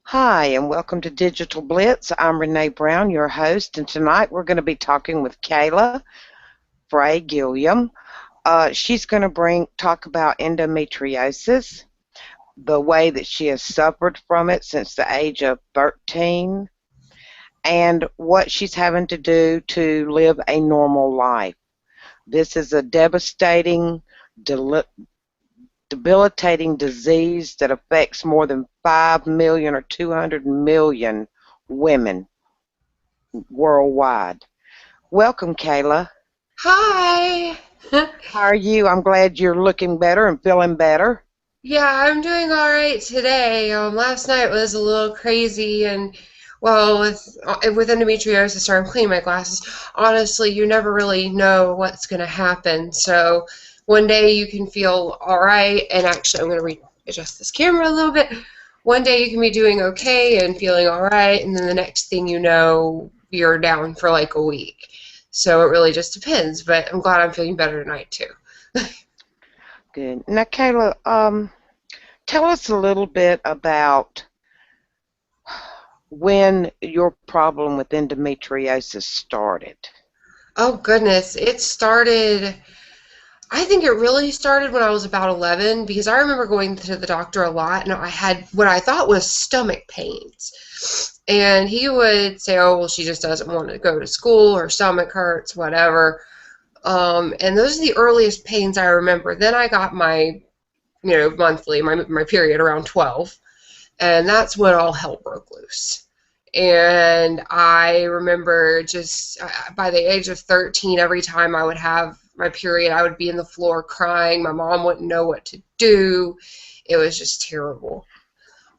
Hi, and welcome to Digital Blitz. I'm Renee Brown, your host, and tonight we're going to be talking with Kayla Gilliam. She's going to talk about endometriosis, the way that she has suffered from it since the age of 13, and what she's having to do to live a normal life. This is a debilitating disease that affects more than 5 million or 200 million women worldwide. Welcome, Kayla. Hi. How are you? I'm glad you're looking better and feeling better. Yeah, I'm doing all right today. Last night was a little crazy, and well, with endometriosis, sorry, I'm cleaning my glasses. Honestly, you never really know what's gonna happen. So one day you can feel all right, and actually, I'm gonna readjust this camera a little bit. One day you can be doing okay and feeling all right, and then the next thing you know, you're down for like a week. So it really just depends. But I'm glad I'm feeling better tonight too. Good. Now, Kayla, tell us a little bit about when your problem with endometriosis started. Oh goodness, it started, I think it really started when I was about 11 because I remember going to the doctor a lot and I had what I thought was stomach pains. And he would say, oh, well, she just doesn't want to go to school, her stomach hurts, whatever. And those are the earliest pains I remember. Then I got my period around 12. And that's when all hell broke loose. And I remember just by the age of 13, every time I would have my period, I would be in the floor crying. My mom wouldn't know what to do. It was just terrible.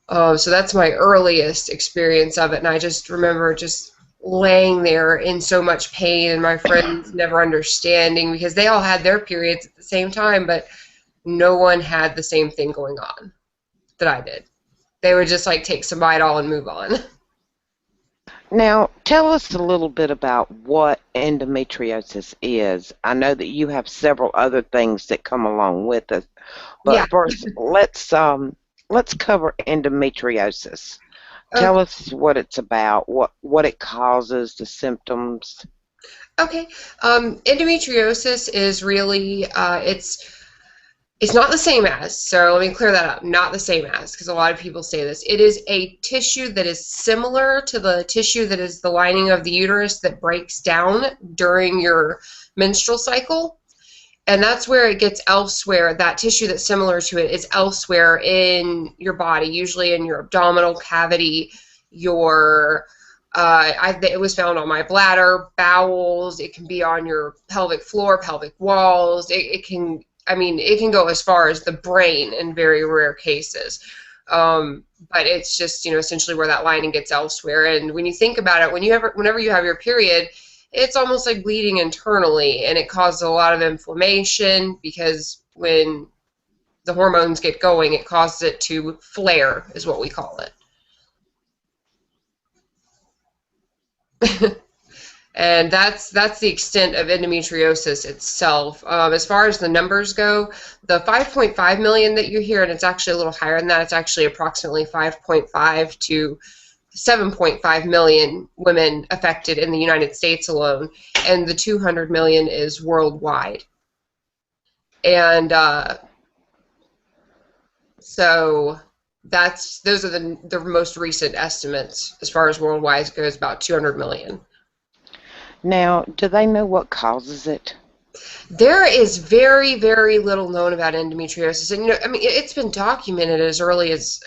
So that's my earliest experience of it. And I just remember just laying there in so much pain and my friends never understanding because they all had their periods at the same time, but no one had the same thing going on that I did. They would just like take some Midol and move on. Now, tell us a little bit about what endometriosis is. I know that you have several other things that come along with it, Yeah. but first, let's cover endometriosis. Tell Okay. us what it's about, what it causes, the symptoms. Okay. Endometriosis is really it's not the same as. So let me clear that up. Not the same as because a lot of people say this. It is a tissue that is similar to the tissue that is the lining of the uterus that breaks down during your menstrual cycle. And that's where it gets elsewhere. That tissue that's similar to it is elsewhere in your body, usually in your abdominal cavity, your it was found on my bladder, bowels. It can be on your pelvic floor, pelvic walls. It can, I mean, it can go as far as the brain in very rare cases. But it's just, essentially where that lining gets elsewhere. And when you think about it, whenever you have your period, it's almost like bleeding internally, and it causes a lot of inflammation because when the hormones get going, it causes it to flare, is what we call it. And that's the extent of endometriosis itself. As far as the numbers go, the 5.5 million that you hear, and it's actually a little higher than that, it's actually approximately 5.5 to 7.5 million women affected in the United States alone, and the 200 million is worldwide. And so those are the most recent estimates as far as worldwide goes, about 200 million. Now, do they know what causes it? There is very, very little known about endometriosis, and I mean, it's been documented as early as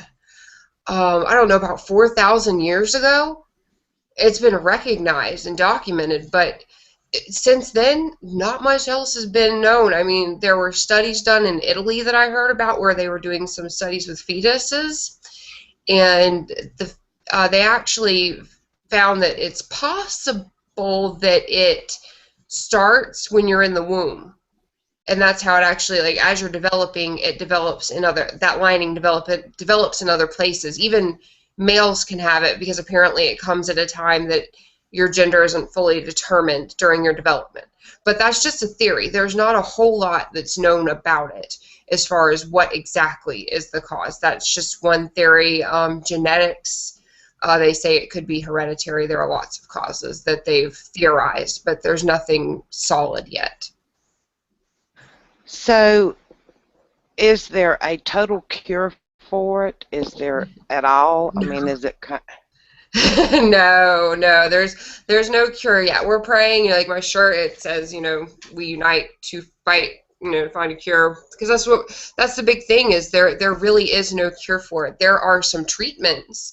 I don't know, about 4,000 years ago. It's been recognized and documented, but since then, not much else has been known. I mean, there were studies done in Italy that I heard about where they were doing some studies with fetuses, and they actually found that it's possible that it starts when you're in the womb, and that's how it actually, like, as you're developing, it develops in other, that lining develops in other places. Even males can have it because apparently it comes at a time that your gender isn't fully determined during your development. But that's just a theory. There's not a whole lot that's known about it. as far as what exactly is the cause. That's just one theory. Genetics, they say it could be hereditary. There are lots of causes that they've theorized, but there's nothing solid yet. So, is there a total cure for it? Is there at all? I mean, No. is it No, there's no cure yet. We're praying, like my shirt, it says, we unite to fight, to find a cure. Because that's the big thing is there really is no cure for it. There are some treatments,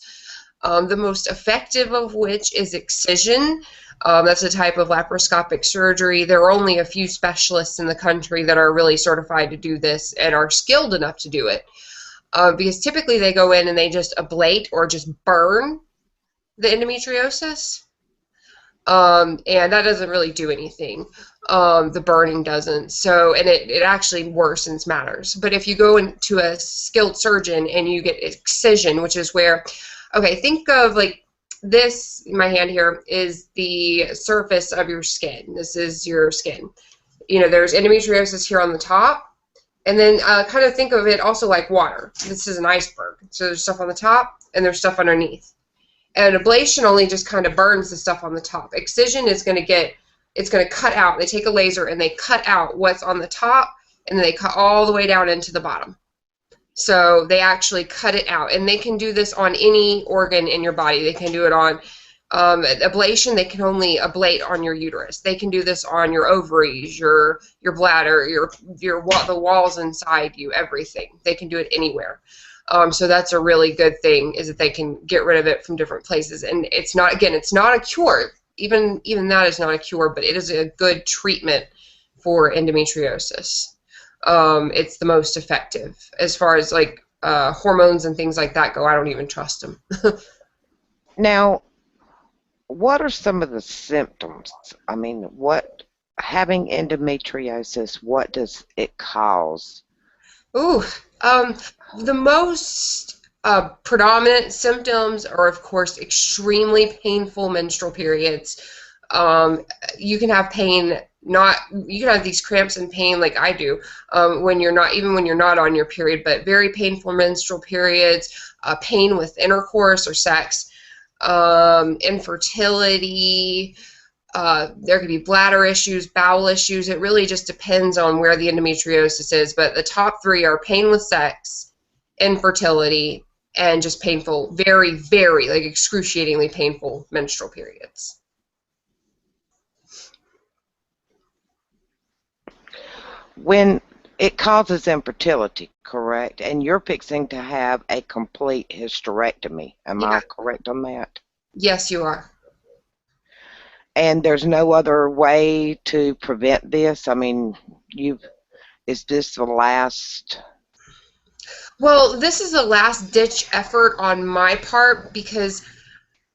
the most effective of which is excision. That's a type of laparoscopic surgery. There are only a few specialists in the country that are really certified to do this and are skilled enough to do it. Because typically they go in and they just ablate or just burn the endometriosis, and that doesn't really do anything. The burning doesn't. So, and it actually worsens matters. But if you go into a skilled surgeon and you get excision, which is where, okay, think of like this, my hand here is the surface of your skin. This is your skin. There's endometriosis here on the top. And then kind of think of it also like water. This is an iceberg. So there's stuff on the top and there's stuff underneath. And ablation only just kind of burns the stuff on the top. Excision is going to cut out. They take a laser and they cut out what's on the top, and then they cut all the way down into the bottom. So they actually cut it out. And they can do this on any organ in your body. They can do it on ablation. They can only ablate on your uterus. They can do this on your ovaries, your bladder, the walls inside you, everything. They can do it anywhere. So that's a really good thing, is that they can get rid of it from different places. And it's not a cure. Even that is not a cure, but it is a good treatment for endometriosis. It's the most effective. As far as like hormones and things like that go, I don't even trust them. now? What are some of the symptoms? I mean, having endometriosis, what does it cause? Ooh, the most predominant symptoms are, of course, extremely painful menstrual periods. You can have pain, you can have these cramps and pain like I do when you're not on your period, but very painful menstrual periods, pain with intercourse or sex, infertility. There could be bladder issues, bowel issues. It really just depends on where the endometriosis is. But the top three are pain with sex, infertility, and just painful, very, very, like excruciatingly painful menstrual periods. When it causes infertility, correct? And you're fixing to have a complete hysterectomy. Am Yeah. I correct on that? Yes, you are. And there's no other way to prevent this? I mean, is this the last? Well, this is a last-ditch effort on my part because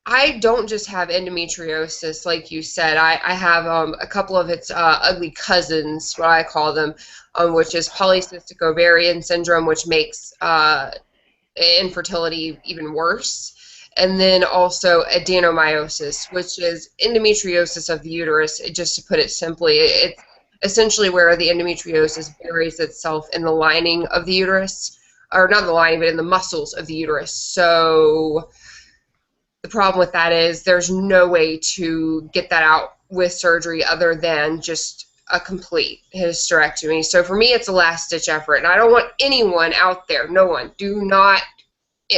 I don't just have endometriosis, like you said. I have a couple of its ugly cousins, what I call them, which is polycystic ovarian syndrome, which makes infertility even worse. And then also adenomyosis, which is endometriosis of the uterus. Just to put it simply, it's essentially where the endometriosis buries itself in the lining of the uterus, or not the lining, but in the muscles of the uterus. So the problem with that is there's no way to get that out with surgery other than just a complete hysterectomy. So for me, it's a last-ditch effort, and I don't want anyone out there, no one, do not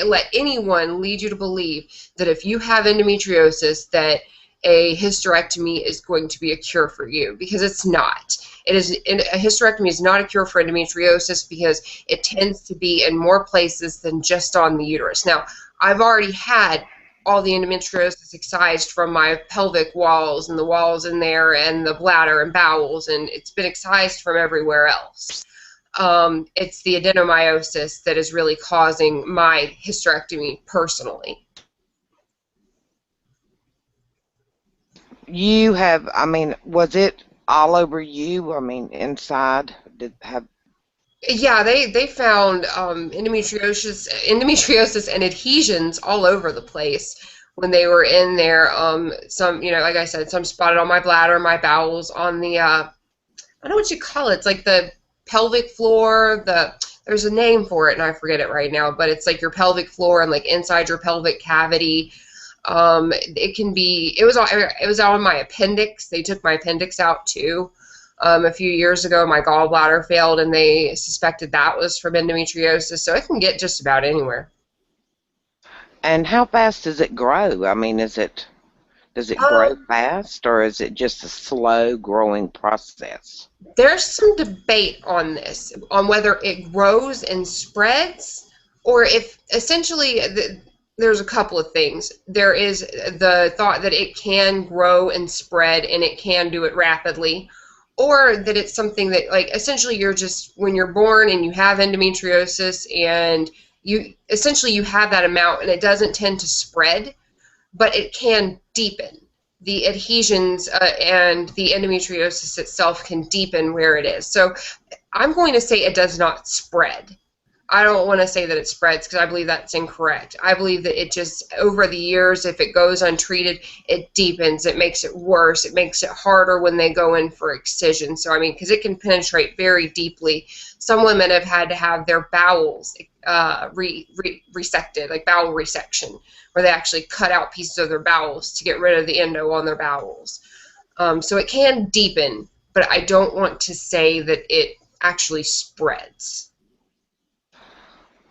let anyone lead you to believe that if you have endometriosis that a hysterectomy is going to be a cure for you, because it's not. A hysterectomy is not a cure for endometriosis because it tends to be in more places than just on the uterus. Now, I've already had all the endometriosis excised from my pelvic walls and the walls in there and the bladder and bowels, and it's been excised from everywhere else. It's the adenomyosis that is really causing my hysterectomy personally. You have, I mean, was it all over you? I mean, inside? Yeah, they found endometriosis and adhesions all over the place when they were in there. Some, like I said, some spotted on my bladder, my bowels, on the I don't know what you call it. It's like pelvic floor, there's a name for it and I forget it right now, but it's like your pelvic floor and like inside your pelvic cavity. It can be, it was on my appendix. They took my appendix out too. A few years ago, my gallbladder failed and they suspected that was from endometriosis. So it can get just about anywhere. And how fast does it grow? I mean, does it grow Um, fast or is it just a slow growing process? there's some debate on this, on whether it grows and spreads, or if essentially there's a couple of things. There is the thought that it can grow and spread and it can do it rapidly, or that it's something that, like, essentially you're just, when you're born and you have endometriosis and you have that amount and it doesn't tend to spread, but it can deepen. The adhesions and the endometriosis itself can deepen where it is. So I'm going to say it does not spread. I don't want to say that it spreads because I believe that's incorrect. I believe that it just, over the years, if it goes untreated, it deepens. It makes it worse. It makes it harder when they go in for excision. So, I mean, because it can penetrate very deeply. Some women have had to have their bowels resected, like bowel resection, where they actually cut out pieces of their bowels to get rid of the endo on their bowels. So it can deepen, but I don't want to say that it actually spreads.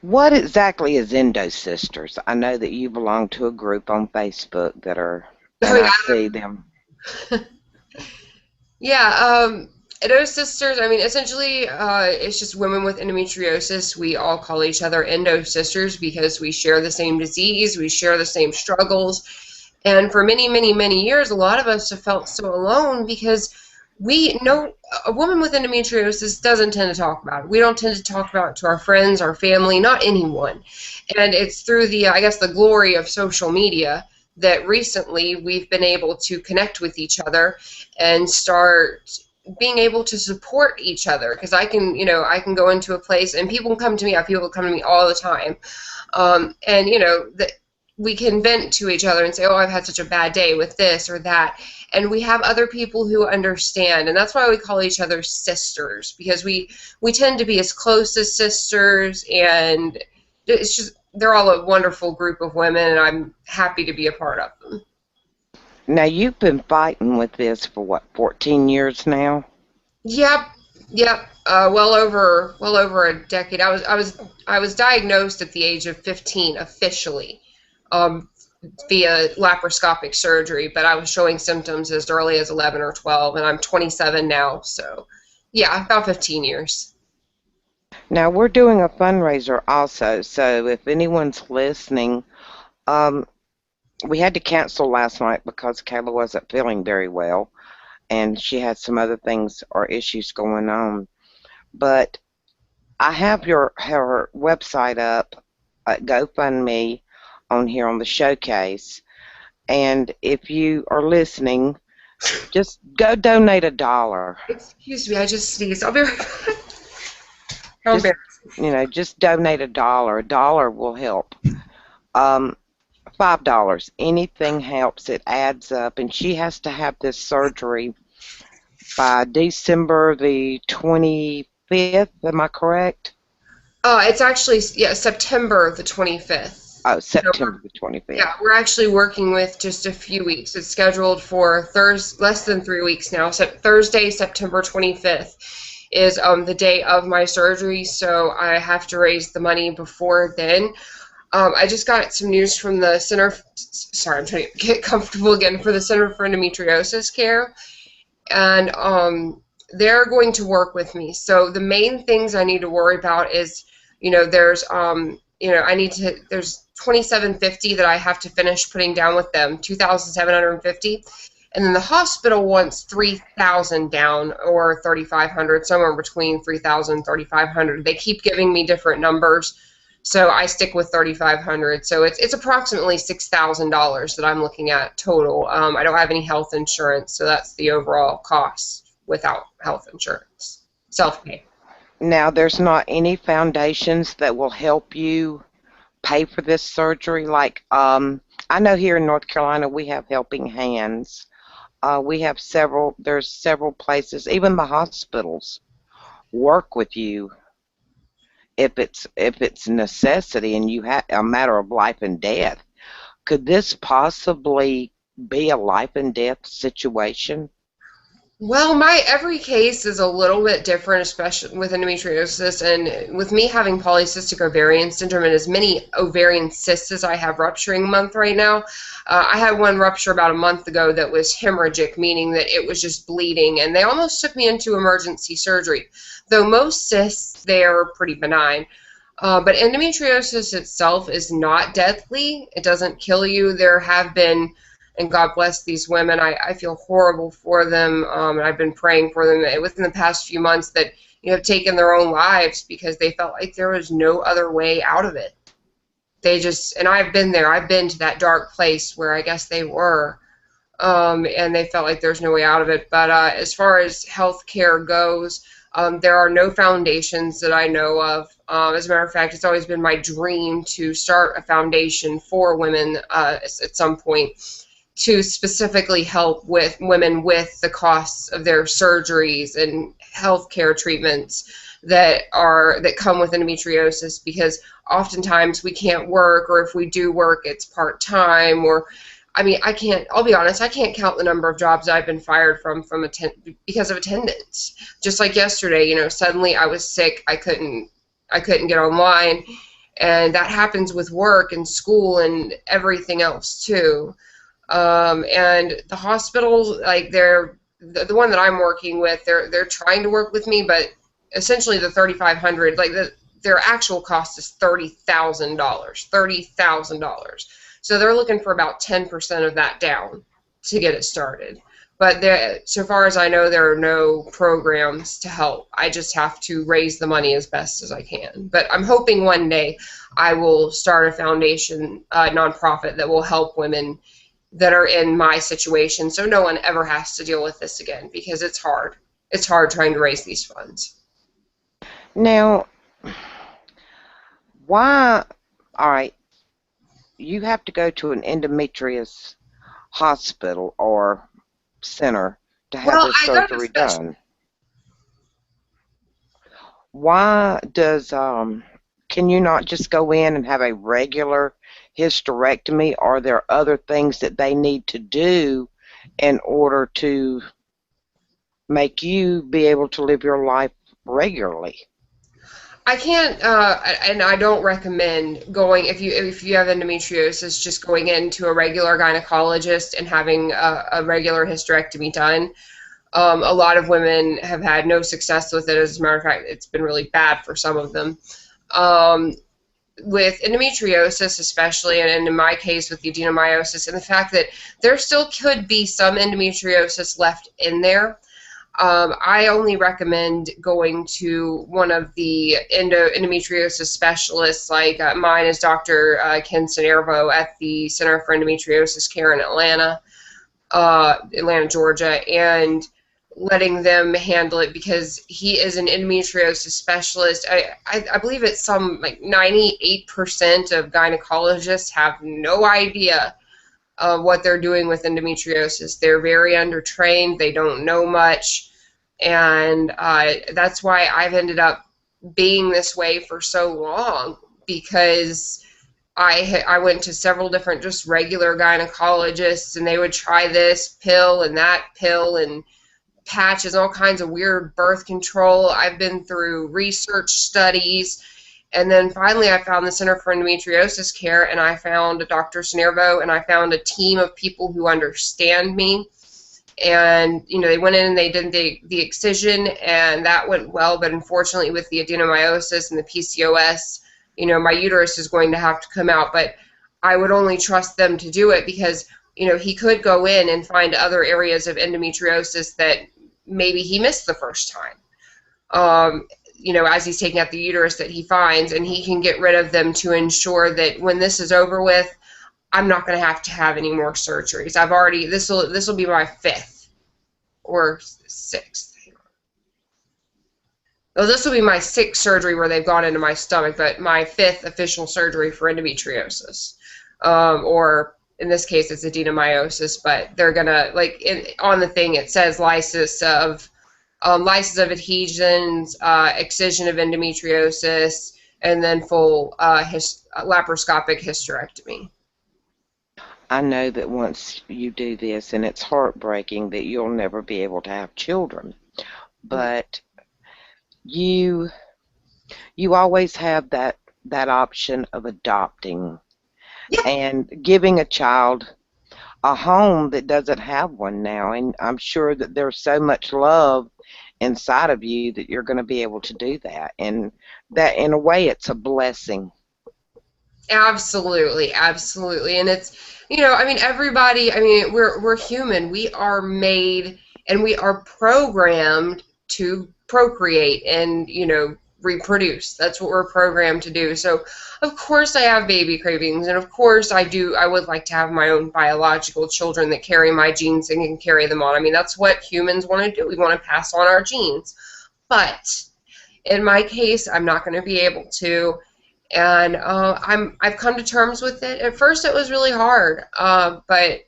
What exactly is Endo Sisters? I know that you belong to a group on Facebook that are, Oh and I yeah, see them. yeah. Endo sisters. I mean, essentially, it's just women with endometriosis. We all call each other endo sisters because we share the same disease, we share the same struggles, and for many, many, many years, a lot of us have felt so alone because we know a woman with endometriosis doesn't tend to talk about it. We don't tend to talk about it to our friends, our family, not anyone. And it's through the, I guess, the glory of social media that recently we've been able to connect with each other and start being able to support each other, because I can go into a place and people come to me. I have people come to me all the time, and that we can vent to each other and say, oh, I've had such a bad day with this or that, and we have other people who understand, and that's why we call each other sisters, because we tend to be as close as sisters, and it's just, they're all a wonderful group of women, and I'm happy to be a part of them. Now, you've been fighting with this for what, 14 years now? Yep, yep. Well over a decade. I was diagnosed at the age of 15 officially, um, via laparoscopic surgery, but I was showing symptoms as early as 11 or 12, and I'm 27 now. So, yeah, about 15 years. Now, we're doing a fundraiser also, so if anyone's listening, um, we had to cancel last night because Kayla wasn't feeling very well and she had some other things or issues going on. But I have her website up at GoFundMe on here on the showcase. And if you are listening, just go donate $1. Excuse me, I just sneezed. I'll be right back. How Just embarrassing. just donate $1. $1 will help. Um, $5. Anything helps. It adds up. And she has to have this surgery by December the 25th. Am I correct? It's actually, yeah, September the 25th. Oh, So September the 25th. yeah, we're actually working with just a few weeks. It's scheduled for less than 3 weeks now. So Thursday, September 25th is the day of my surgery, so I have to raise the money before then. I just got some news from the Center. Sorry, I'm trying to get comfortable again, for the Center for Endometriosis Care, and they're going to work with me. So the main things I need to worry about is, there's 2,750 that I have to finish putting down with them, 2,750, and then the hospital wants 3,000 down, or 3,500, somewhere between 3,000 and 3,500. They keep giving me different numbers, so I stick with 3,500. So it's approximately $6,000 that I'm looking at total. I don't have any health insurance, so that's the overall cost without health insurance. Self-pay. Now, there's not any foundations that will help you pay for this surgery. Like, I know here in North Carolina we have Helping Hands. We have there's several places, even the hospitals work with you if it's a necessity and you have a matter of life and death. Could this possibly be a life and death situation? Well, my every case is a little bit different, especially with endometriosis and with me having polycystic ovarian syndrome and as many ovarian cysts as I have rupturing a month right now. I had one rupture about a month ago that was hemorrhagic, meaning that it was just bleeding, and they almost took me into emergency surgery. Though most cysts, they're pretty benign. But endometriosis itself is not deadly. It doesn't kill you. There have been, and God bless these women, I feel horrible for them, and I've been praying for them within the past few months that have taken their own lives because they felt like there was no other way out of it. They just, and I've been there. I've been to that dark place where I guess they were, and they felt like there's no way out of it. But as far as healthcare goes, there are no foundations that I know of. As a matter of fact, it's always been my dream to start a foundation for women at some point to specifically help with women with the costs of their surgeries and healthcare treatments that come with endometriosis, because oftentimes we can't work, or if we do work, it's part-time, or I mean, I'll be honest, I can't count the number of jobs I've been fired from because of attendance. Just like yesterday, suddenly I was sick, I couldn't get online, and that happens with work and school and everything else too. And the hospitals, like the one that I'm working with, they're trying to work with me, but essentially the 3,500, like their actual cost is $30,000. So they're looking for about 10% of that down to get it started. But so far as I know, there are no programs to help. I just have to raise the money as best as I can. But I'm hoping one day I will start a foundation, nonprofit that will help women that are in my situation, so no one ever has to deal with this again, because it's hard. It's hard trying to raise these funds. Now, why? All right, you have to go to an endometrious hospital or center to have Well, this I go to surgery done. Why does can you not just go in and have a regular hysterectomy? Are there other things that they need to do in order to make you be able to live your life regularly? I can't, and I don't recommend going if you have endometriosis, just going into a regular gynecologist and having a regular hysterectomy done. A lot of women have had no success with it. As a matter of fact, it's been really bad for some of them. Um, with endometriosis especially, and in my case with the adenomyosis, and the fact that there still could be some endometriosis left in there, I only recommend going to one of the endometriosis specialists, like mine is Dr. Ken Cinervo at the Center for Endometriosis Care in Atlanta, Georgia, and letting them handle it, because he is an endometriosis specialist. I believe it's some like 98% of gynecologists have no idea what they're doing with endometriosis. They're very undertrained. They don't know much, and that's why I've ended up being this way for so long, because I went to several different just regular gynecologists, and they would try this pill and that pill and patches, all kinds of weird birth control. I've been through research studies, and then finally I found the Center for Endometriosis Care, and I found Dr. Cinervo, and I found a team of people who understand me. And they went in and they did the excision, and that went well. But unfortunately, with the adenomyosis and the PCOS, my uterus is going to have to come out. But I would only trust them to do it because he could go in and find other areas of endometriosis that maybe he missed the first time. As he's taking out the uterus that he finds, and he can get rid of them to ensure that when this is over with, I'm not going to have any more surgeries. I've already, this will be my 5th or 6th. Well, this will be my 6th surgery where they've gone into my stomach, but my 5th official surgery for endometriosis. Or in this case, it's adenomyosis, but they're going to, on the thing, it says lysis of lysis of adhesions, excision of endometriosis, and then full laparoscopic hysterectomy. I know that once you do this, and it's heartbreaking that you'll never be able to have children, but you you always have that option of adopting Yeah, and giving a child a home that doesn't have one now. And I'm sure that there's so much love inside of you that you're going to be able to do that. And that, in a way, it's a blessing. absolutely, absolutely. And it's, I mean, everybody, I mean, we're human. We are made and we are programmed to procreate and, reproduce. That's what we're programmed to do. So, of course I have baby cravings, and of course I would like to have my own biological children that carry my genes and can carry them on. I mean, that's what humans want to do. We want to pass on our genes. But in my case, I'm not going to be able to, and I've come to terms with it. At first, it was really hard, but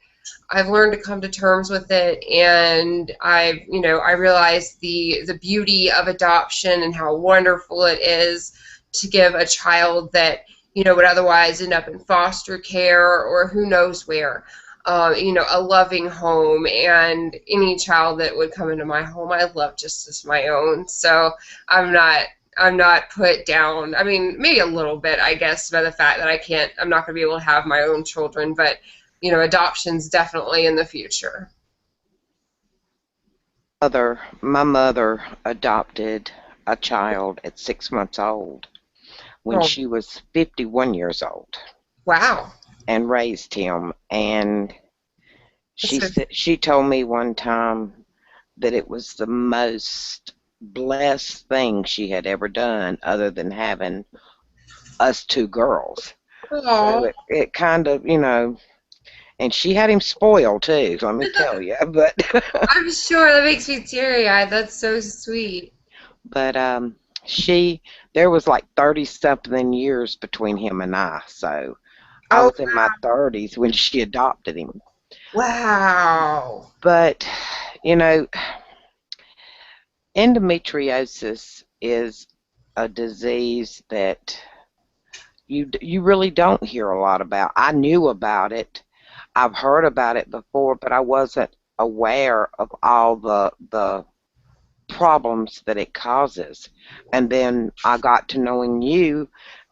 I've learned to come to terms with it, and I realized the beauty of adoption and how wonderful it is to give a child that would otherwise end up in foster care or who knows where. A loving home, and any child that would come into my home, I love just as my own. So I'm not I'm not put down. I mean, maybe a little bit, I guess, by the fact that I'm not going to be able to have my own children, but, adoption's definitely in the future. My mother adopted a child at 6 months old when Oh, she was 51 years old wow. and raised him. And That's so, she told me one time that it was the most blessed thing she had ever done, other than having us two girls. So oh, it kind of, and she had him spoiled too, let me tell you. But I'm sure that makes me teary-eyed. That's so sweet. but she there was like 30 something years between him and I. So I Oh, was in my 30s when she adopted him. wow. But you know, endometriosis is a disease that you really don't hear a lot about. I knew about it. I've heard about it before, but I wasn't aware of all the problems that it causes. And then I got to knowing you,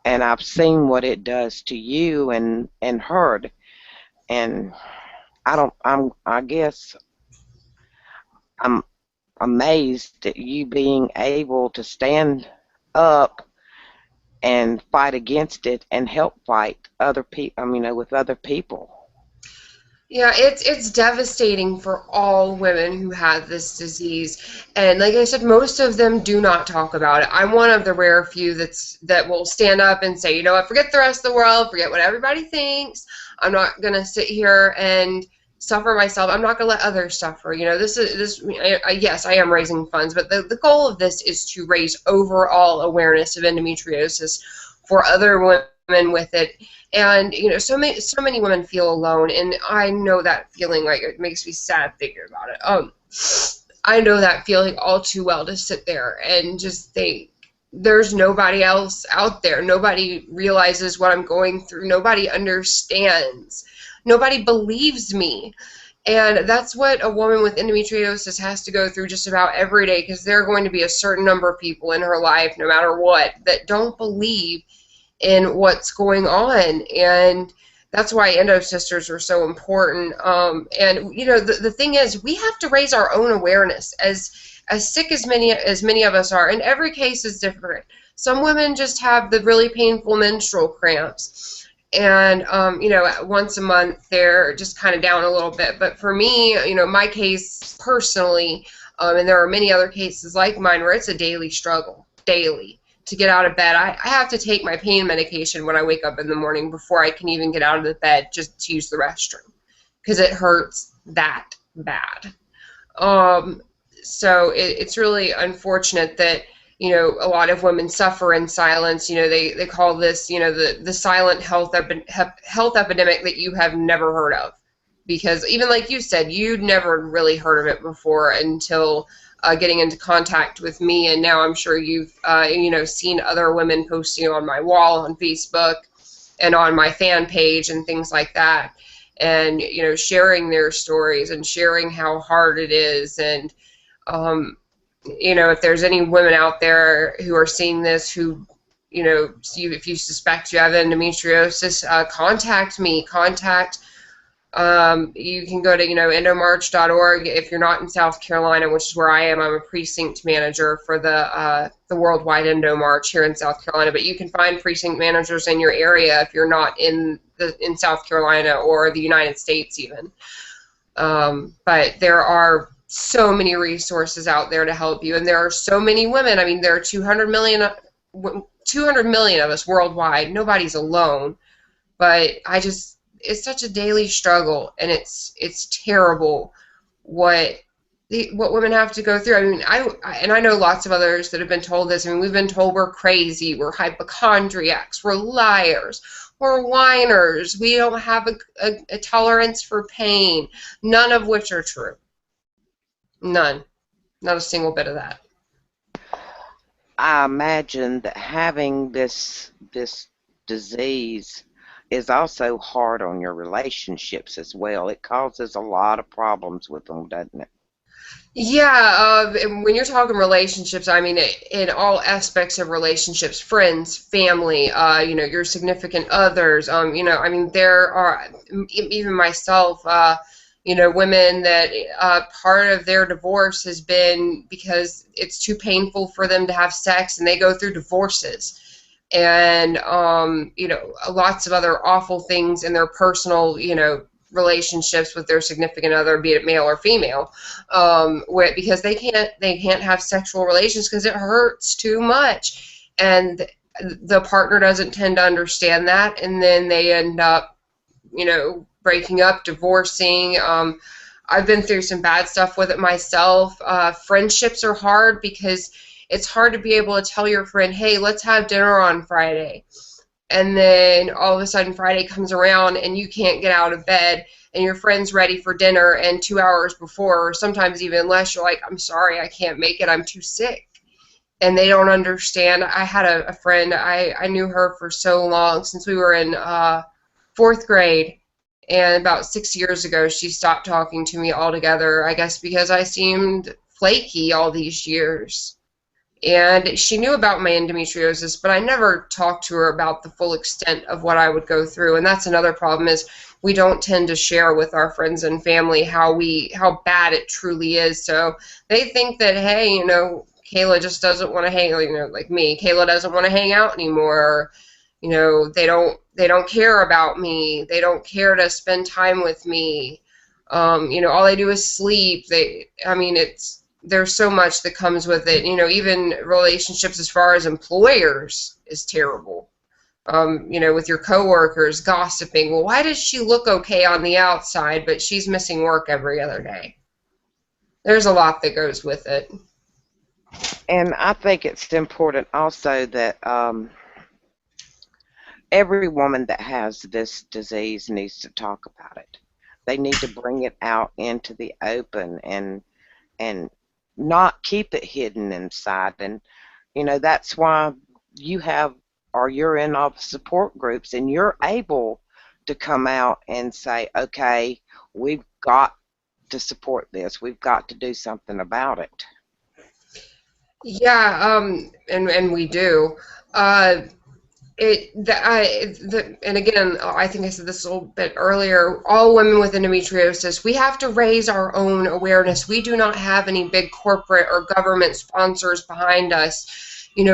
and I've seen what it does to you and heard. And I guess I'm amazed at you being able to stand up and fight against it and help fight other people, with other people. Yeah, it's devastating for all women who have this disease. And like I said, most of them do not talk about it. I'm one of the rare few that will stand up and say, you know what, forget the rest of the world, forget what everybody thinks. I'm not gonna sit here and suffer myself. I'm not gonna let others suffer. Yes, I am raising funds, but the goal of this is to raise overall awareness of endometriosis for other women with it. And so many women feel alone, and I know that feeling. Like, it makes me sad thinking about it. I know that feeling all too well, to sit there and just think there's nobody else out there. Nobody realizes what I'm going through. Nobody understands. Nobody believes me. And that's what a woman with endometriosis has to go through just about every day, because there are going to be a certain number of people in her life, no matter what, that don't believe in what's going on. And that's why Endo Sisters are so important. And the thing is, we have to raise our own awareness. As sick as many of us are, and every case is different. Some women just have the really painful menstrual cramps, and once a month they're just kind of down a little bit. But for me, my case personally, and there are many other cases like mine where it's a daily struggle, daily, to get out of bed. I have to take my pain medication when I wake up in the morning before I can even get out of the bed just to use the restroom, because it hurts that bad. Um, so it's really unfortunate that a lot of women suffer in silence. They call this the silent health epidemic that you have never heard of, because even like you said, you'd never really heard of it before until getting into contact with me, and now I'm sure you've seen other women posting on my wall on Facebook and on my fan page and things like that, and sharing their stories and sharing how hard it is. And if there's any women out there who are seeing this, who if you suspect you have endometriosis, contact me. You can go to endomarch.org. If you're not in South Carolina, which is where I am, I'm a precinct manager for the Worldwide Endo March here in South Carolina. But you can find precinct managers in your area if you're not in South Carolina or the United States even. But there are so many resources out there to help you, and there are so many women. I mean, there are 200 million of us worldwide. Nobody's alone. But it's such a daily struggle, and it's terrible what women have to go through. I mean, I know lots of others that have been told this. I mean, we've been told we're crazy, we're hypochondriacs, we're liars, we're whiners, we don't have a tolerance for pain, none of which are true. None. Not a single bit of that. I imagine that having this disease is also hard on your relationships as well. It causes a lot of problems with them, doesn't it? Yeah, when you're talking relationships, I mean, in all aspects of relationships, friends, family, your significant others, I mean, there are, even myself, women that part of their divorce has been because it's too painful for them to have sex, and they go through divorces. And, lots of other awful things in their personal, relationships with their significant other, be it male or female, because they can't have sexual relations because it hurts too much, and the partner doesn't tend to understand that, and then they end up, breaking up, divorcing. I've been through some bad stuff with it myself. Friendships are hard because it's hard to be able to tell your friend, hey, let's have dinner on Friday. And then all of a sudden Friday comes around and you can't get out of bed, and your friend's ready for dinner, and 2 hours before, or sometimes even less, you're like, I'm sorry, I can't make it, I'm too sick. And they don't understand. I had a friend, I knew her for so long, since we were in 4th grade, and about 6 years ago she stopped talking to me altogether, I guess because I seemed flaky all these years. And she knew about my endometriosis, but I never talked to her about the full extent of what I would go through. And that's another problem, is we don't tend to share with our friends and family how bad it truly is. So they think that, hey, Kayla just doesn't want to hang, like me, Kayla doesn't want to hang out anymore. They don't care about me. They don't care to spend time with me. All they do is sleep. There's so much that comes with it. Even relationships as far as employers is terrible. With your coworkers, gossiping. Well, why does she look okay on the outside, but she's missing work every other day? There's a lot that goes with it. And I think it's important also that every woman that has this disease needs to talk about it. They need to bring it out into the open, and not keep it hidden inside. And that's why you're in all the support groups, and you're able to come out and say, okay, we've got to support this, we've got to do something about it. Yeah, and we do. And again, I think I said this a little bit earlier, all women with endometriosis, we have to raise our own awareness. We do not have any big corporate or government sponsors behind us,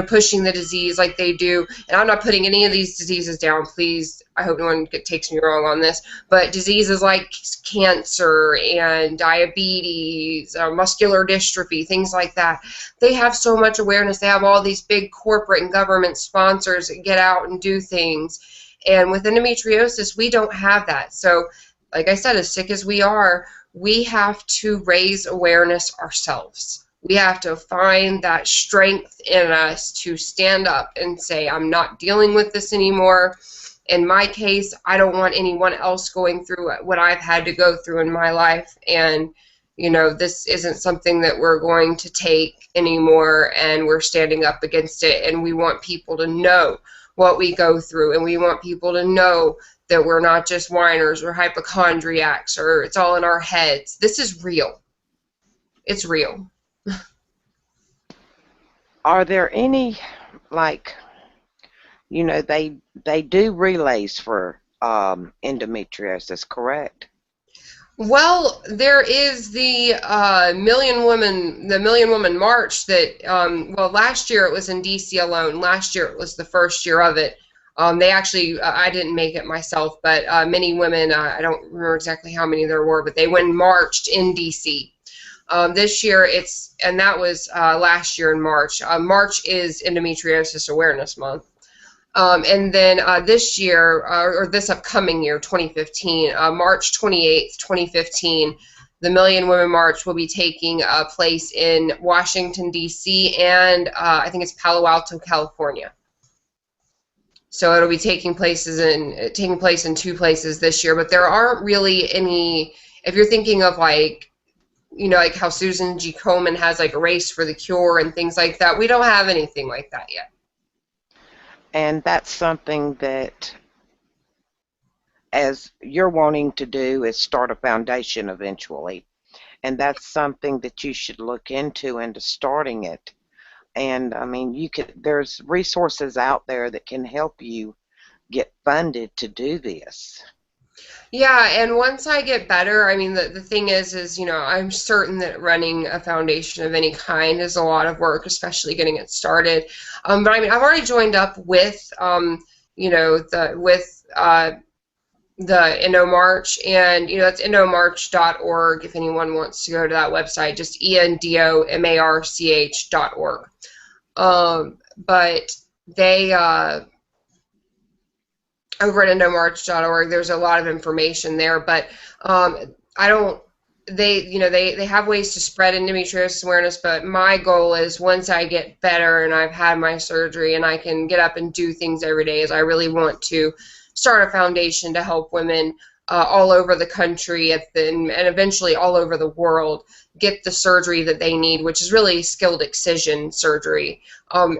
pushing the disease like they do. And I'm not putting any of these diseases down, please. I hope no one takes me wrong on this. But diseases like cancer and diabetes, muscular dystrophy, things like that, they have so much awareness. They have all these big corporate and government sponsors that get out and do things. And with endometriosis, we don't have that. So, like I said, as sick as we are, we have to raise awareness ourselves. We have to find that strength in us to stand up and say, I'm not dealing with this anymore. In my case, I don't want anyone else going through what I've had to go through in my life. And, This isn't something that we're going to take anymore, and we're standing up against it, and we want people to know what we go through, and we want people to know that we're not just whiners or hypochondriacs or it's all in our heads. This is real. It's real. Are there any, like, they do relays for endometriosis, correct? Well, there is the Million Woman March that, well, last year it was in DC alone. Last year it was the first year of it. They actually, I didn't make it myself, but many women, I don't remember exactly how many there were, but they went and marched in DC. This year and that was last year in March. March is Endometriosis Awareness Month. And then this year, or this upcoming year, 2015, March 28th, 2015, the Million Women March will be taking place in Washington, D.C., and I think it's Palo Alto, California. So it'll be taking place in two places this year, but there aren't really any, if you're thinking of like, like how Susan G. Komen has like a race for the cure and things like that, we don't have anything like that yet. And that's something that, as you're wanting to do, is start a foundation eventually. And that's something that you should look into starting it. And I mean, there's resources out there that can help you get funded to do this. Yeah, and once I get better, I mean, the thing is, I'm certain that running a foundation of any kind is a lot of work, especially getting it started. But I mean, I've already joined up with, the EndoMarch, and that's endomarch.org if anyone wants to go to that website, just endomarch.org. But they over at endomarch.org, there's a lot of information there, but I don't. They have ways to spread endometriosis awareness, but my goal is once I get better and I've had my surgery and I can get up and do things every day, is I really want to start a foundation to help women all over the country and eventually all over the world get the surgery that they need, which is really skilled excision surgery, and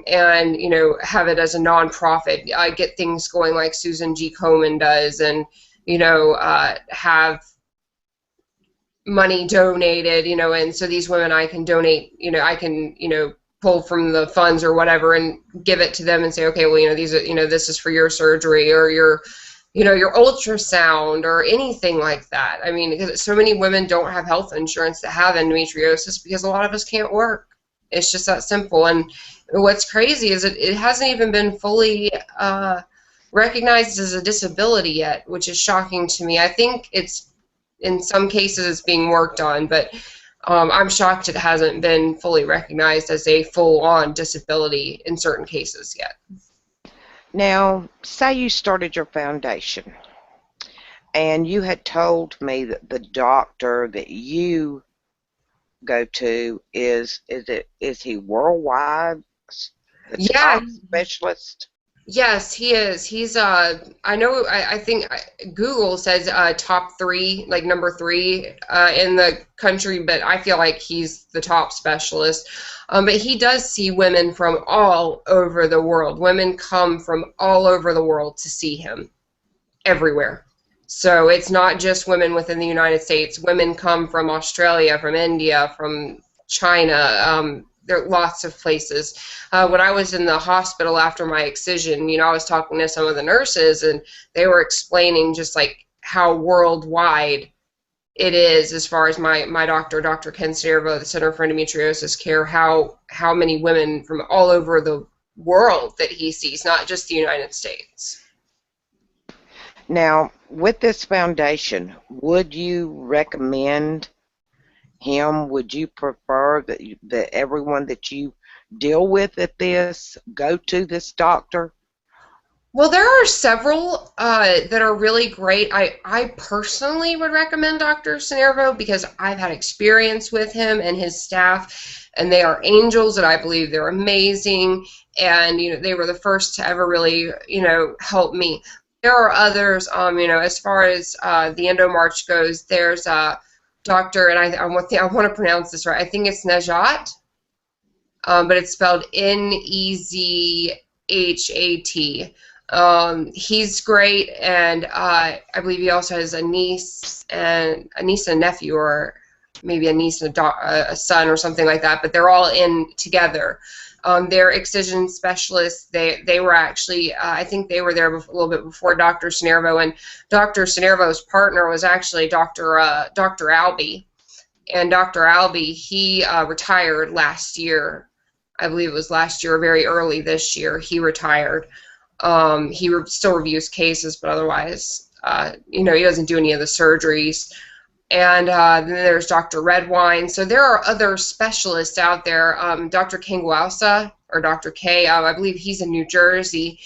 have it as a nonprofit, get things going like Susan G. Komen does, and have money donated, and so these women, I can donate, I can pull from the funds or whatever and give it to them and say, okay, well, these are, this is for your surgery or your ultrasound or anything like that. I mean, because so many women don't have health insurance that have endometriosis because a lot of us can't work. It's just that simple. And what's crazy is it hasn't even been fully recognized as a disability yet, which is shocking to me. I think it's, in some cases, it's being worked on, but I'm shocked it hasn't been fully recognized as a full-on disability in certain cases yet. Now, say you started your foundation and you had told me that the doctor that you go to is he worldwide, the Yeah, top specialist? yes, he is. He's I think Google says top three, like number three in the country, but I feel like he's the top specialist. But he does see women from all over the world. Women come from all over the world to see him, everywhere. So it's not just women within the United States. Women come from Australia, from India, from China. There are lots of places. When I was in the hospital after my excision, I was talking to some of the nurses, and they were explaining just like how worldwide it is as far as my doctor, Dr. Ken Cervo, the Center for Endometriosis Care, how many women from all over the world that he sees, not just the United States. Now, with this foundation, would you recommend him? Would you prefer that everyone that you deal with at this go to this doctor? Well, there are several that are really great. I personally would recommend Dr. Cinervo because I've had experience with him and his staff, and they are angels, and I believe they're amazing, and they were the first to ever really help me. There are others, as far as the EndoMarch goes. There's Doctor, and I want to pronounce this right. I think it's Najat, but it's spelled Nezhat. He's great, and I believe he also has a niece and a nephew, or maybe a niece and a son or something like that. But they're all in together. They're excision specialists. They were actually, I think they were there a little bit before Dr. Cinervo, and Dr. Cinervo's partner was actually Dr. Albee. And Dr. Albee, he retired last year. I believe it was last year or very early this year. He retired. He still reviews cases, but otherwise, he doesn't do any of the surgeries. And then there's Dr. Redwine. So there are other specialists out there. Dr. Kangwausa, or Dr. K, I believe he's in New Jersey.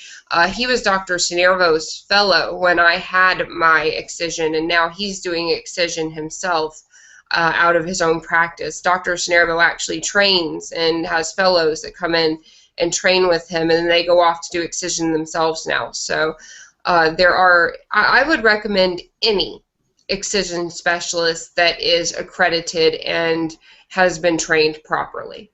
He was Dr. Cinervo's fellow when I had my excision, and now he's doing excision himself out of his own practice. Dr. Cinervo actually trains and has fellows that come in and train with him, and then they go off to do excision themselves now. So I would recommend any excision specialist that is accredited and has been trained properly.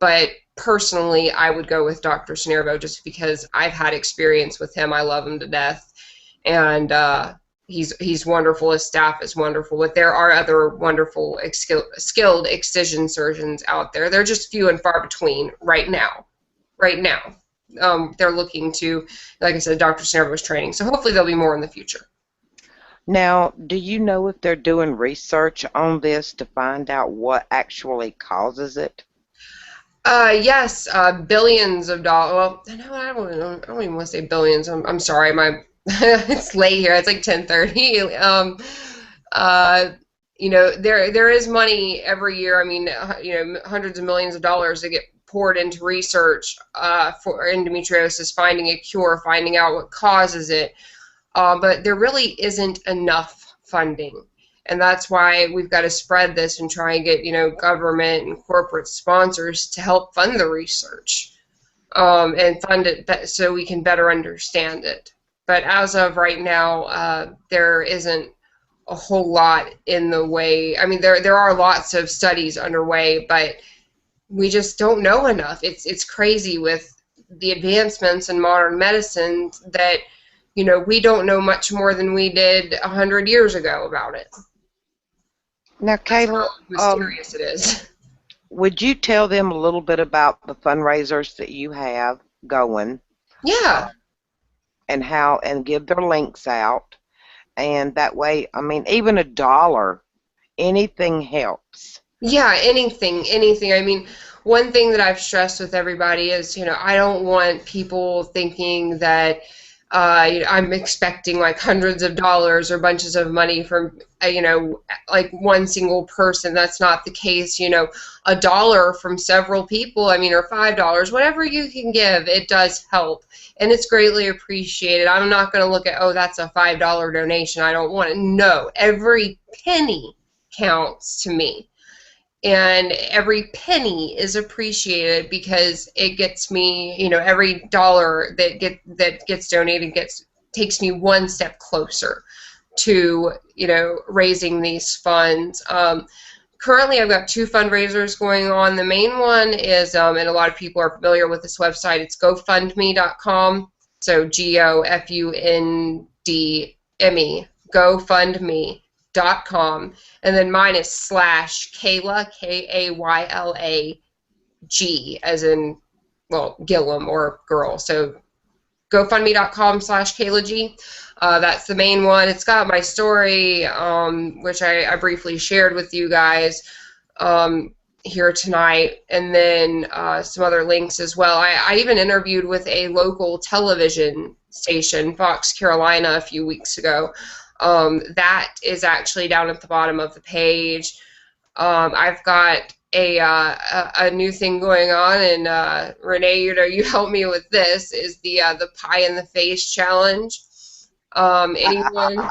But personally, I would go with Dr. Cinervo just because I've had experience with him. I love him to death, and he's wonderful. His staff is wonderful. But there are other wonderful skilled excision surgeons out there. They're just few and far between right now. They're looking to, like I said, Dr. Cinervo's training. So hopefully there'll be more in the future. Now, do you know if they're doing research on this to find out what actually causes it? Yes, billions of dollars. Well, no, I don't even want to say billions. I'm sorry, it's late here. It's like 10:30. There is money every year. I mean, hundreds of millions of dollars that get poured into research for endometriosis, finding a cure, finding out what causes it. But there really isn't enough funding. And that's why we've got to spread this and try and get, government and corporate sponsors to help fund the research and fund it so we can better understand it. But as of right now, there isn't a whole lot in the way. I mean, there are lots of studies underway, but we just don't know enough. It's crazy with the advancements in modern medicine that we don't know much more than we did 100 years ago about it. Now, That's Kayla, how mysterious it is. would you tell them a little bit about the fundraisers that you have going? Yeah. And give their links out, and that way, I mean, even $1, anything helps. Yeah, anything. I mean, one thing that I've stressed with everybody is, I don't want people thinking that I'm expecting like hundreds of dollars or bunches of money from, like one single person. That's not the case. $1 from several people, I mean, or $5, whatever you can give, it does help. And it's greatly appreciated. I'm not going to look at, oh, that's a $5 donation, I don't want it. No, every penny counts to me. And every penny is appreciated because it gets me, every dollar that gets donated takes me one step closer to, raising these funds. Currently, I've got 2 fundraisers going on. The main one is, and a lot of people are familiar with this website, it's GoFundMe.com. So GoFundMe, GoFundMe.com, and then mine is /Kayla, Kayla, as in, well, Gilliam, or girl. So GoFundMe.com/KaylaG. That's the main one. It's got my story, which I briefly shared with you guys here tonight, and then some other links as well. I even interviewed with a local television station, Fox Carolina, a few weeks ago. That is actually down at the bottom of the page. I've got a new thing going on, and Renee, you helped me with this, is the pie in the face challenge. Anyone,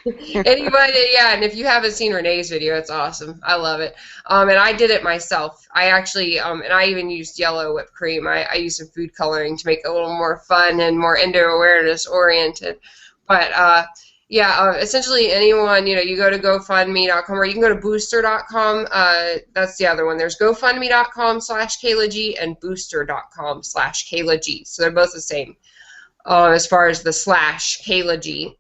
yeah, and if you haven't seen Renee's video, it's awesome. I love it. And I did it myself. I actually, and I even used yellow whipped cream. I used some food coloring to make it a little more fun and more endo awareness oriented. But Yeah, essentially anyone, you go to GoFundMe.com or you can go to Booster.com. That's the other one. There's GoFundMe.com/KaylaG and Booster.com/KaylaG. So they're both the same as far as the /KaylaG.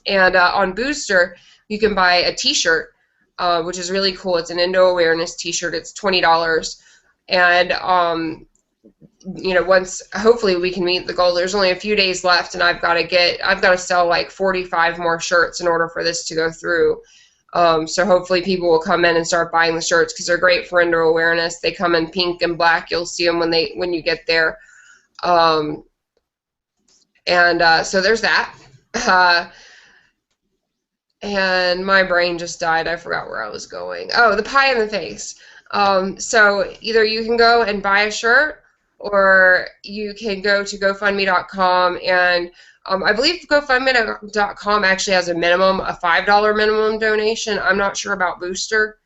And on Booster, you can buy a T-shirt, which is really cool. It's an Endo Awareness T-shirt. It's $20. And once hopefully we can meet the goal. There's only a few days left, and I've got to sell like 45 more shirts in order for this to go through. So hopefully people will come in and start buying the shirts because they're great for endo awareness. They come in pink and black. You'll see them when you get there. So there's that. And my brain just died. I forgot where I was going. Oh, the pie in the face. So either you can go and buy a shirt, or you can go to GoFundMe.com, and I believe GoFundMe.com actually has a $5 minimum donation. I'm not sure about Booster,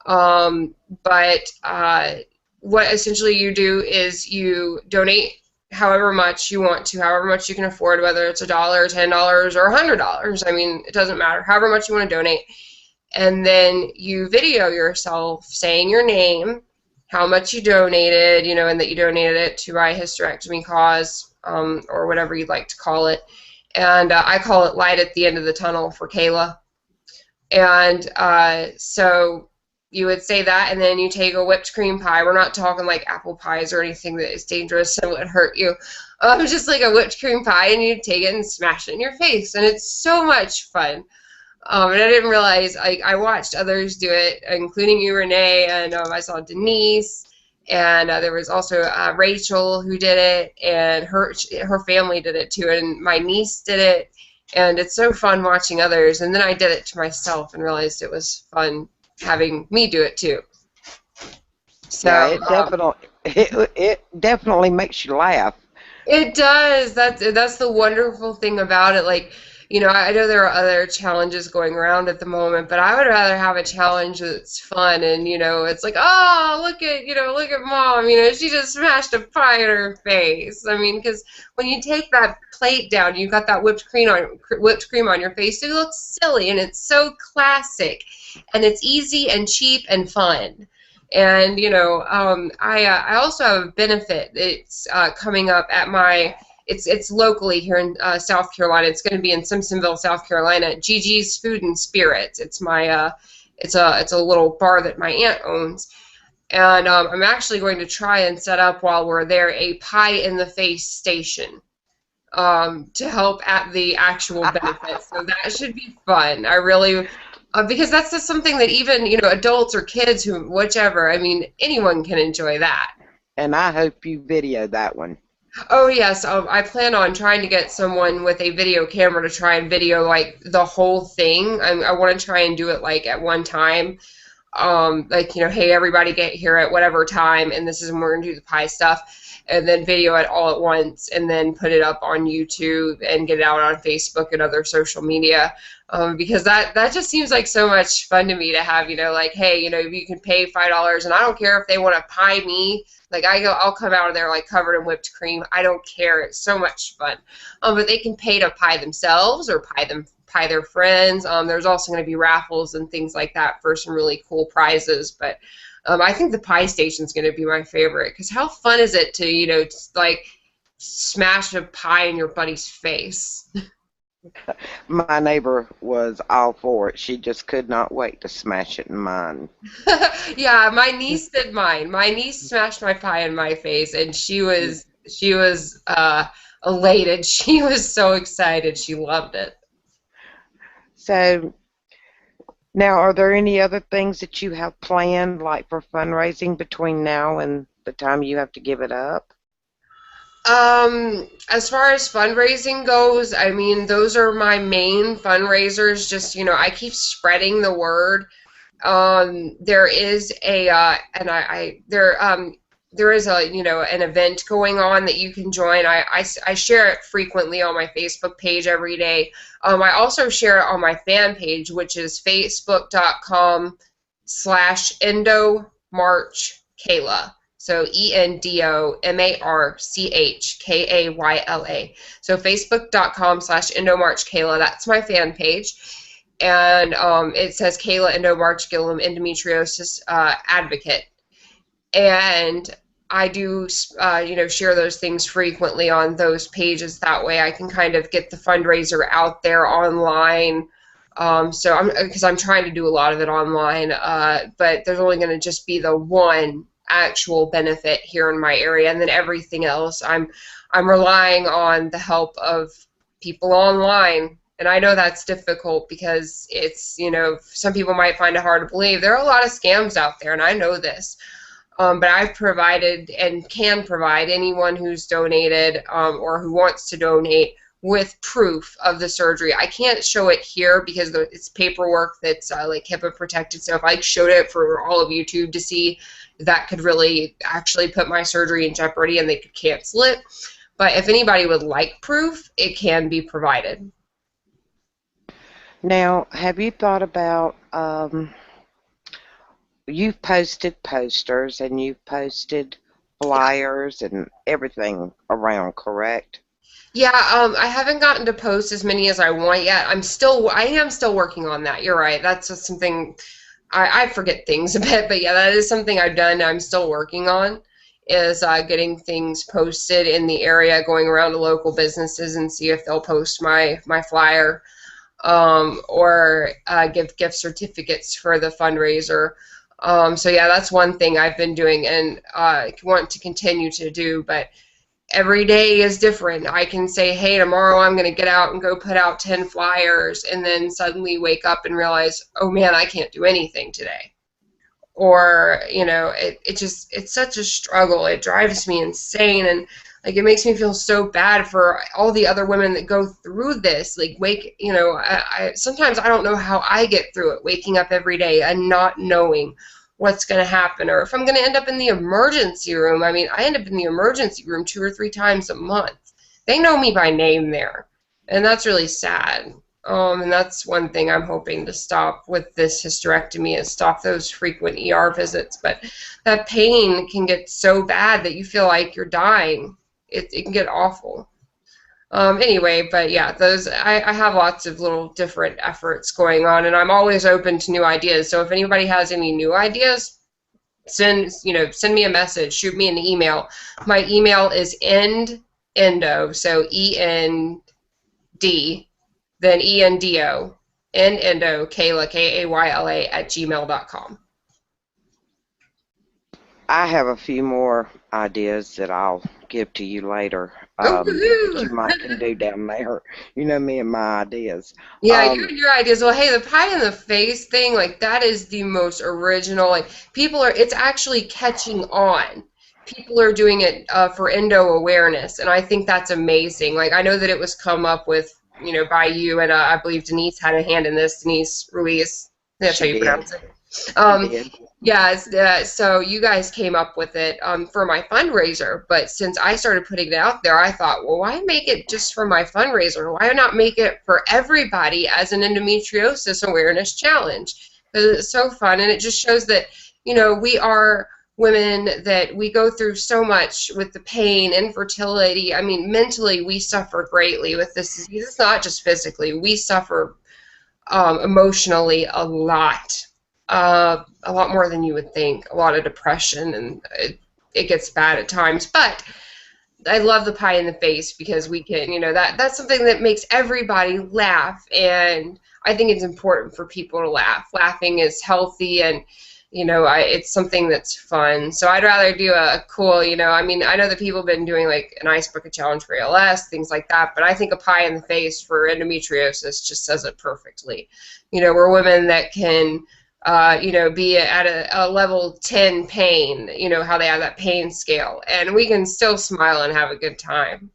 but what essentially you do is you donate however much you want to, however much you can afford, whether it's $1, $10, or $100. I mean, it doesn't matter. However much you want to donate. And then you video yourself saying your name, how much you donated, and that you donated it to my hysterectomy cause, or whatever you'd like to call it. And I call it light at the end of the tunnel for Kayla. And so you would say that, and then you take a whipped cream pie. We're not talking like apple pies or anything that is dangerous and would hurt you. Just like a whipped cream pie, and you take it and smash it in your face. And it's so much fun. And I didn't realize, I watched others do it, including you, Renee, and I saw Denise, and there was also Rachel who did it, and her family did it too, and my niece did it, and it's so fun watching others. And then I did it to myself and realized it was fun having me do it too. So Yeah, it definitely makes you laugh. It does. That's the wonderful thing about it. Like, I know there are other challenges going around at the moment, but I would rather have a challenge that's fun and, it's like, oh, look at mom, she just smashed a pie in her face. I mean, because when you take that plate down, you've got that whipped cream on your face, it looks silly, and it's so classic, and it's easy and cheap and fun. And I also have a benefit. It's coming up at it's locally here in South Carolina. It's going to be in Simpsonville, South Carolina. Gigi's Food and Spirits. It's my it's a little bar that my aunt owns, and I'm actually going to try and set up while we're there a pie in the face station to help at the actual benefit. So that should be fun. I really. Because that's just something that even, adults or kids, whichever, I mean, anyone can enjoy that. And I hope you video that one. Oh, yes. I plan on trying to get someone with a video camera to try and video, like, the whole thing. I want to try and do it, like, at one time. Like, hey, everybody get here at whatever time, and this is when we're going to do the pie stuff. And then video it all at once, and then put it up on YouTube and get it out on Facebook and other social media, because that just seems like so much fun to me to have, like, hey, you can pay $5, and I don't care if they want to pie me, like I'll come out of there like covered in whipped cream. I don't care. It's so much fun. But they can pay to pie themselves or pie their friends. There's also going to be raffles and things like that for some really cool prizes, but. I think the pie station is going to be my favorite, because how fun is it to, like, smash a pie in your buddy's face? My neighbor was all for it. She just could not wait to smash it in mine. Yeah, my niece did mine. My niece smashed my pie in my face, and she was elated. She was so excited. She loved it. So now, are there any other things that you have planned, like for fundraising between now and the time you have to give it up? As far as fundraising goes, I mean, those are my main fundraisers. Just, I keep spreading the word. There is there is an event going on that you can join. I share it frequently on my Facebook page every day. I also share it on my fan page, which is facebook.com/EndoMarchKayla. So ENDOMARCHKAYLA. So Facebook.com/EndoMarchKayla. That's my fan page. And it says Kayla Endomarch Gilliam Endometriosis Advocate. And I do, share those things frequently on those pages. That way, I can kind of get the fundraiser out there online. So because I'm trying to do a lot of it online, but there's only going to just be the one actual benefit here in my area, and then everything else, I'm relying on the help of people online. And I know that's difficult because it's, some people might find it hard to believe. There are a lot of scams out there, and I know this. But I've provided and can provide anyone who's donated or who wants to donate with proof of the surgery. I can't show it here because it's paperwork that's like HIPAA protected. So if I showed it for all of YouTube to see, that could really actually put my surgery in jeopardy and they could cancel it. But if anybody would like proof, it can be provided. Now, have you thought about, you've posted posters and you've posted flyers and everything around, correct? Yeah, I haven't gotten to post as many as I want yet. I am still working on that. You're right. That's just something I forget things a bit, but yeah, that is something I've done. I'm still working on is getting things posted in the area, going around to local businesses and see if they'll post my flyer, or give gift certificates for the fundraiser. So yeah, that's one thing I've been doing and want to continue to do, but every day is different. I can say, hey, tomorrow I'm going to get out and go put out 10 flyers, and then suddenly wake up and realize, oh man, I can't do anything today. Or, it's such a struggle. It drives me insane. And like, it makes me feel so bad for all the other women that go through this. Like, sometimes I don't know how I get through it, waking up every day and not knowing what's going to happen, or if I'm going to end up in the emergency room. I mean, I end up in the emergency room 2 or 3 times a month. They know me by name there, and that's really sad. And that's one thing I'm hoping to stop with this hysterectomy, is stop those frequent ER visits. But that pain can get so bad that you feel like you're dying. It can get awful. Anyway, but yeah, I have lots of little different efforts going on, and I'm always open to new ideas. So if anybody has any new ideas, send me a message, shoot me an email. My email is endo, so END, then ENDO, endo, Kayla, KAYLA @gmail.com. I have a few more ideas that I'll give to you later, Oh, that you might can do down there. You know me and my ideas. Yeah, you Um, and your ideas. Well, hey, the pie in the face thing, like that is the most original. Like it's actually catching on. People are doing it for endo awareness, and I think that's amazing. Like I know that it was come up with, by you, and I believe Denise had a hand in this. Denise Ruiz, that's how she you did. pronounce it. She Um, did. yeah, so you guys came up with it for my fundraiser, but since I started putting it out there, I thought, well, why make it just for my fundraiser? Why not make it for everybody as an endometriosis awareness challenge? Because it's so fun, and it just shows that, we are women, that we go through so much with the pain, infertility. I mean, mentally, we suffer greatly with this disease. It's not just physically. We suffer emotionally a lot more than you would think. A lot of depression, and it gets bad at times. But I love the pie in the face because we can, that's something that makes everybody laugh, and I think it's important for people to laugh. Laughing is healthy, and it's something that's fun. So I'd rather do a cool, I mean, I know that people have been doing like an ice bucket challenge for ALS, things like that, but I think a pie in the face for endometriosis just says it perfectly. We're women that can, be at a level 10 pain, how they have that pain scale, and we can still smile and have a good time.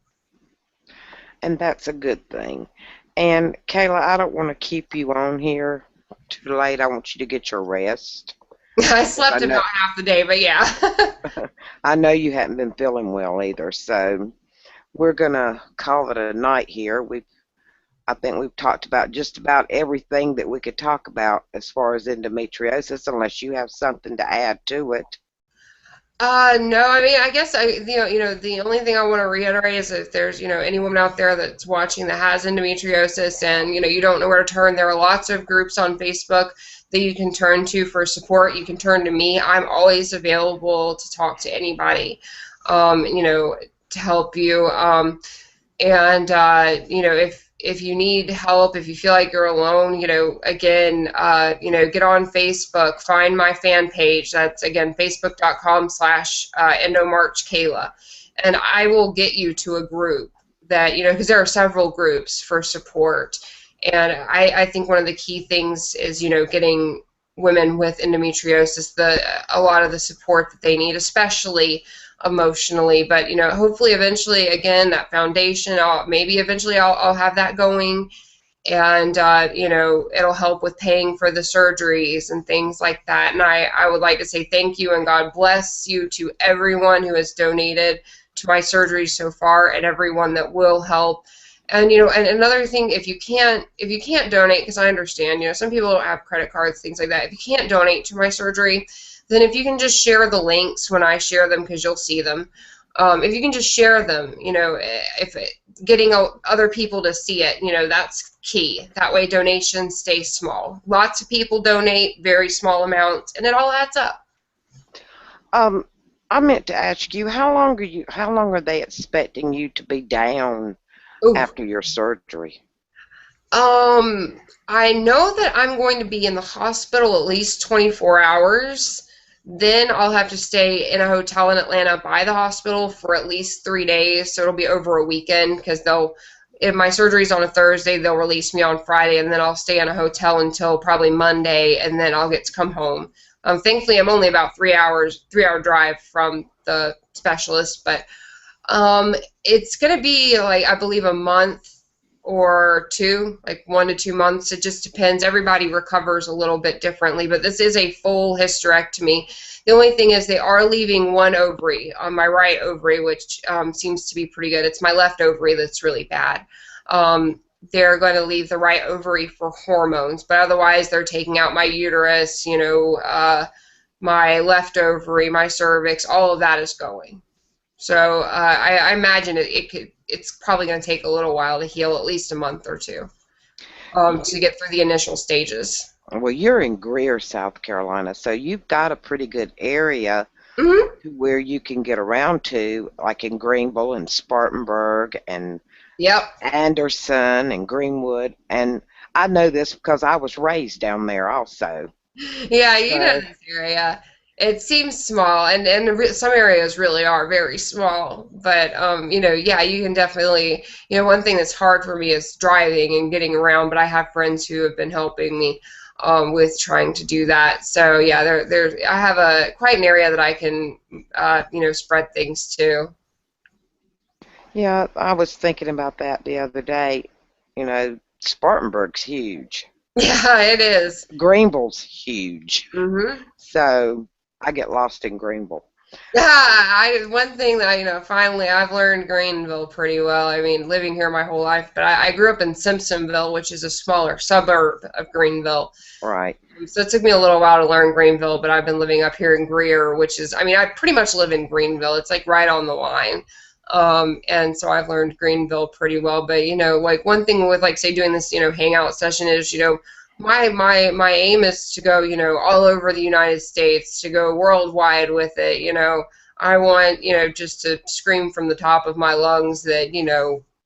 And that's a good thing. And Kayla, I don't want to keep you on here too late. I want you to get your rest. I 'Cause I slept know about half the day, but yeah. I know you haven't been feeling well either. So we're gonna call it a night here. I think we've talked about just about everything that we could talk about as far as endometriosis, unless you have something to add to it. No, I mean, I guess the only thing I want to reiterate is if there's, any woman out there that's watching that has endometriosis and, you don't know where to turn, there are lots of groups on Facebook that you can turn to for support. You can turn to me. I'm always available to talk to anybody, to help you. And if you need help, if you feel like you're alone, again, get on Facebook, find my fan page. That's again facebook.com/endomarchkayla, and I will get you to a group that, because there are several groups for support. And I think one of the key things is, getting women with endometriosis a lot of the support that they need, especially emotionally. But hopefully eventually, again, that foundation, maybe eventually I'll have that going, and it'll help with paying for the surgeries and things like that. And I would like to say thank you and God bless you to everyone who has donated to my surgery so far, and everyone that will help. And and another thing, if you can't donate, because I understand, some people don't have credit cards, things like that. If you can't donate to my surgery, then if you can just share the links when I share them, because you'll see them. If you can just share them, if getting other people to see it, that's key. That way donations stay small. Lots of people donate very small amounts, and it all adds up. Um, I meant to ask you, how long are they expecting you to be down Ooh. after your surgery? I know that I'm going to be in the hospital at least 24 hours. Then I'll have to stay in a hotel in Atlanta by the hospital for at least 3 days. So it'll be over a weekend, because if my surgery's on a Thursday, they'll release me on Friday, and then I'll stay in a hotel until probably Monday, and then I'll get to come home. Thankfully, I'm only about 3 hour drive from the specialist, but it's going to be like, I believe, a month or two, like 1 to 2 months. It just depends. Everybody recovers a little bit differently, but this is a full hysterectomy. The only thing is they are leaving one ovary on my right ovary, which seems to be pretty good. It's my left ovary that's really bad. They're going to leave the right ovary for hormones, but otherwise they're taking out my uterus, my left ovary, my cervix, all of that is going. So I imagine it's probably going to take a little while to heal, at least a month or two, to get through the initial stages. Well, you're in Greer, South Carolina, so you've got a pretty good area Hmm. where you can get around to, like in Greenville and Spartanburg and Yep. Anderson and Greenwood. And I know this because I was raised down there also. Yeah, you know So, this area. It seems small, and some areas really are very small. But yeah, you can definitely. One thing that's hard for me is driving and getting around. But I have friends who have been helping me with trying to do that. So yeah, I have a quite an area that I can spread things to. yeah, I was thinking about that the other day. Spartanburg's huge. Yeah, it is. Greenville's huge. Mm-hmm. So I get lost in Greenville. Yeah, one thing that finally I've learned Greenville pretty well. I mean, living here my whole life, but I grew up in Simpsonville, which is a smaller suburb of Greenville. Right. So it took me a little while to learn Greenville, but I've been living up here in Greer, which is, I mean, I pretty much live in Greenville. It's like right on the line. And so I've learned Greenville pretty well. But, like one thing with like say doing this, hangout session is, my aim is to go, all over the United States, to go worldwide with it. I want, just to scream from the top of my lungs that,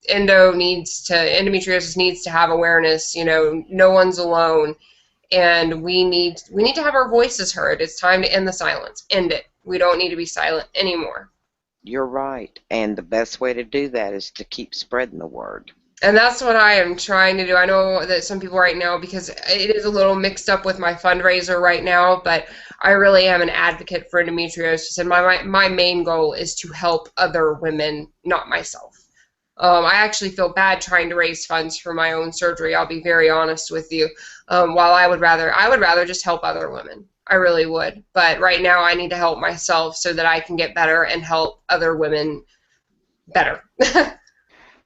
endometriosis needs to have awareness. No one's alone, and we need to have our voices heard. It's time to end the silence. End it. We don't need to be silent anymore. You're right. And the best way to do that is to keep spreading the word. And that's what I am trying to do. I know that some people right now, because it is a little mixed up with my fundraiser right now, but I really am an advocate for endometriosis, and my main goal is to help other women, not myself. I actually feel bad trying to raise funds for my own surgery. I'll be very honest with you. While I would rather just help other women. I really would. But right now, I need to help myself so that I can get better and help other women better.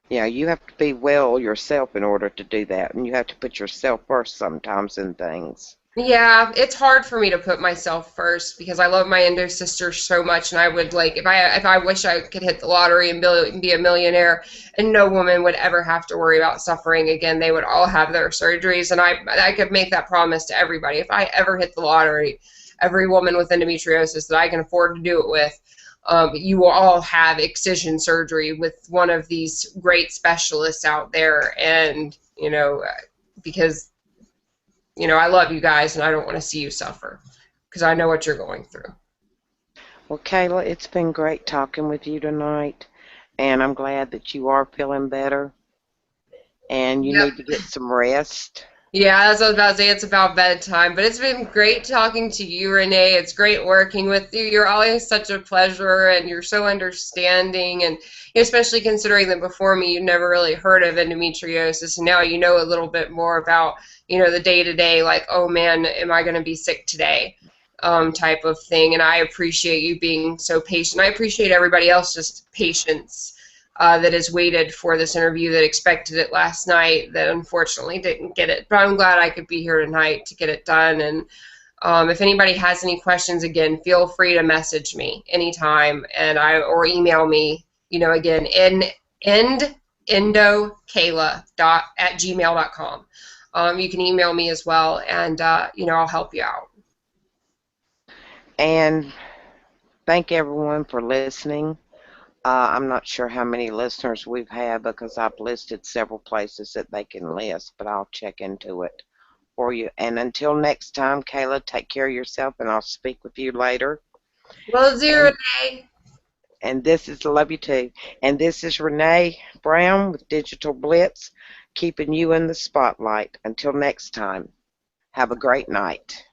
Yeah, you have to be well yourself in order to do that. And you have to put yourself first sometimes in things. Yeah, it's hard for me to put myself first because I love my endo sister so much, and I would like if I wish I could hit the lottery and be a millionaire, and no woman would ever have to worry about suffering again. They would all have their surgeries, and I could make that promise to everybody. If I ever hit the lottery, every woman with endometriosis that I can afford to do it with, you will all have excision surgery with one of these great specialists out there, and because I love you guys and I don't want to see you suffer because I know what you're going through. Well, Kayla, it's been great talking with you tonight, and I'm glad that you are feeling better and you Yep. need to get some rest. Yeah, that's what I was about to say. It's about bedtime, but it's been great talking to you, Renee. It's great working with you. You're always such a pleasure, and you're so understanding. And especially considering that before me, you'd never really heard of endometriosis, and now you know a little bit more about, the day to day, like, oh man, am I going to be sick today? Type of thing. And I appreciate you being so patient. I appreciate everybody else's patience that has waited for this interview, that expected it last night, that unfortunately didn't get it. But I'm glad I could be here tonight to get it done. And if anybody has any questions, again, feel free to message me anytime, and or email me. Again, endokayla at gmail.com. You can email me as well, and I'll help you out. And thank everyone for listening. I'm not sure how many listeners we've had because I've listed several places that they can list, but I'll check into it for you. And until next time, Kayla, take care of yourself, and I'll speak with you later. Well, zero And day. and this is love you too. And this is Renee Brown with Digital Blitz, keeping you in the spotlight. Until next time, have a great night.